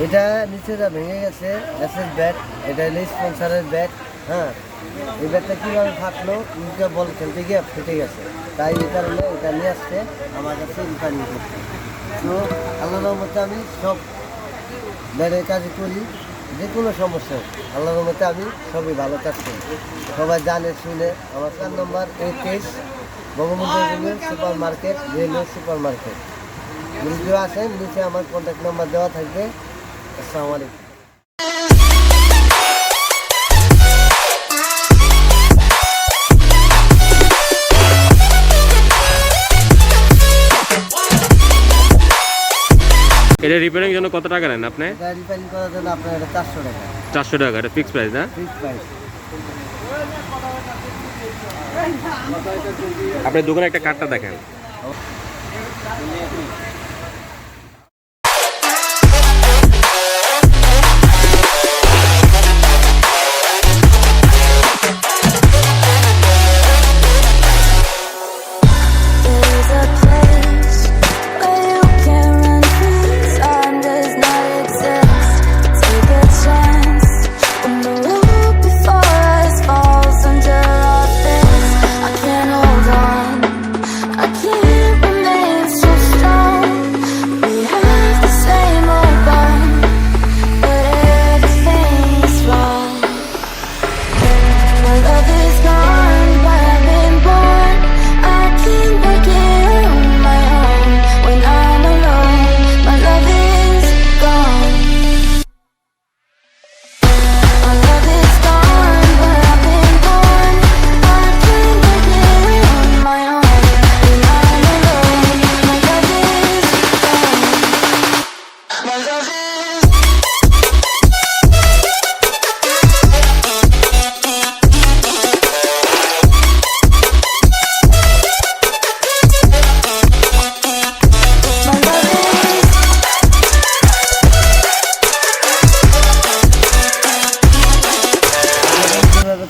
এটা নিচেটা ভেঙে গেছে, এসএস ব্যাট, এটা হলো স্পন্সারের ব্যাট। হ্যাঁ, এই ব্যাটটা কীভাবে ফাটলো, উল্টা বল খেলতে গিয়ে ফেটে গেছে, তাই এই কারণে এটা নিয়ে আসছে আমার কাছে রিপেয়ারিং করতে। তো আল্লাহর রহমতে আমি সব ব্যাটের কাজে করি, যে কোনো সমস্যা আল্লাহর রহমতে আমি সবই ভালো কাজ করি। সবাই জানে শুনে। আমার 4 নম্বর 23 Bangabandhu super market, railway super market. যদি আসেন, নিচে আমার কন্ট্যাক্ট নাম্বার দেওয়া থাকবে। আসসালামু আলাইকুম। এটা রিপেয়ারিং জন্য কত টাকা নেন আপনি? এটা রিপেয়ারিং করার জন্য আপনার এটা 400 টাকা। 400 টাকা, এটা ফিক্সড প্রাইস না? Fixed price. আপনার দোকানে একটা কার্ডটা দেখেন।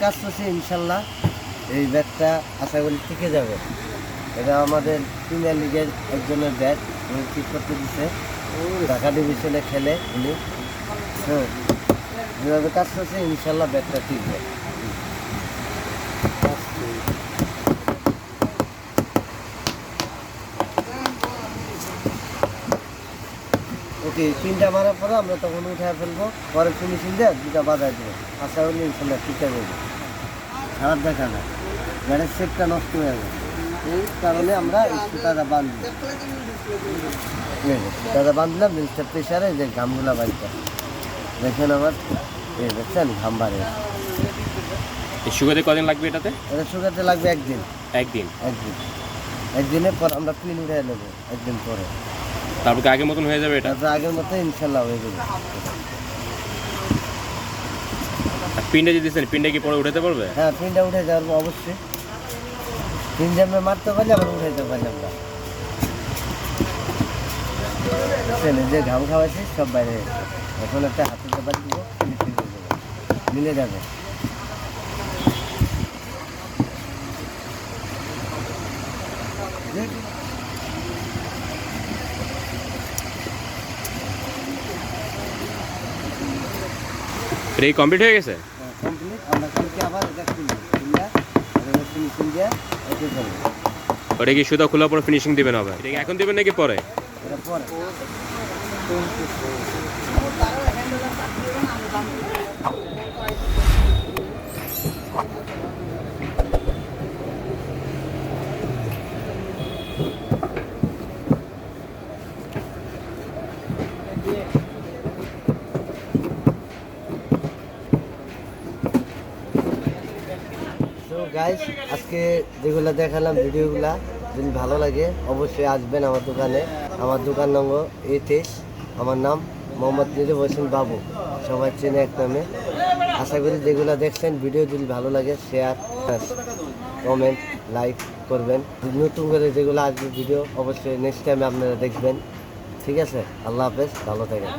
কাজ করছি ইনশাল্লাহ, এই ব্যাটটা আশা করি টিকে যাবে। এটা আমাদের প্রিমিয়ার লিগের একজনের ব্যাট, উনি ঠিক করতে দিচ্ছে, ঢাকা ডিভিশনে খেলে উনি। হ্যাঁ, যেভাবে কাজ করছে ইনশাল্লাহ ব্যাটটা টিকবে। ওকে, পিনটা মারার পরে আমরা তখন উঠে ফেলবো, পরে ফিনিশিং দিয়ে দুটা বাজায় দেবো। আশা করি ইনশাল্লাহ টিকে যাবে। খারাপ দেখা না, ব্যাটের শেপটা নষ্ট হয়ে যাবে, এই কারণে আমরা এই সুতাটা বাঁধবো। সুতাটা বাঁধলাম, জিনিসটা প্রেশারে যে ঘামগুলা বাড়িতে দেখেন আমার, দেখছেন ঘাম বাড়ে। শুকাতে কদিন লাগবে এটাতে? এটা শুকাতে লাগবে একদিন। একদিনের পর আমরা পিন উঠে নেবো, একদিন পরে। তারপর আগের মতন হয়ে যাবে এটা? আগের মতো ইনশাল্লাহ হয়ে যাবে। পিনটা যদি দিচ্ছেন, পিনটা কি পরে উঠাতে পারবে? হ্যাঁ, পিনটা উঠে যাবো অবশ্যই। পিন যে আমরা মারতে পারলে আবার উঠাইতে পারলে আমরা যে ঘাম খাওয়াইছি সব বাইরে গেছে। এখন একটা হাতের ব্যাপার দিব, মিলে যাবে। এটা কমপ্লিট হয়ে গেছে? কমপ্লিট। আমরা কালকে আবার এটা খুলবো, ফিনিশিং দিয়ে ওকে করবো। ওটা কি সুতা খোলার পর ফিনিশিং দিবেন হবে? এটা কি এখন দিবেন নাকি পরে? এটা পরে। গাইস, আজকে যেগুলো দেখালাম ভিডিওগুলা যদি ভালো লাগে অবশ্যই আসবেন আমার দোকানে। আমার দোকান নম্বর 23। আমার নাম মোহাম্মদ নিরব বাবু, সবাই চেনে এক নামে। আশা করি যেগুলো দেখছেন ভিডিও যদি ভালো লাগে শেয়ার, কমেন্ট, লাইক করবেন। নতুন করে যেগুলো আসবে ভিডিও অবশ্যই নেক্সট টাইমে আপনারা দেখবেন। ঠিক আছে, আল্লাহ হাফেজ, ভালো থাকেন।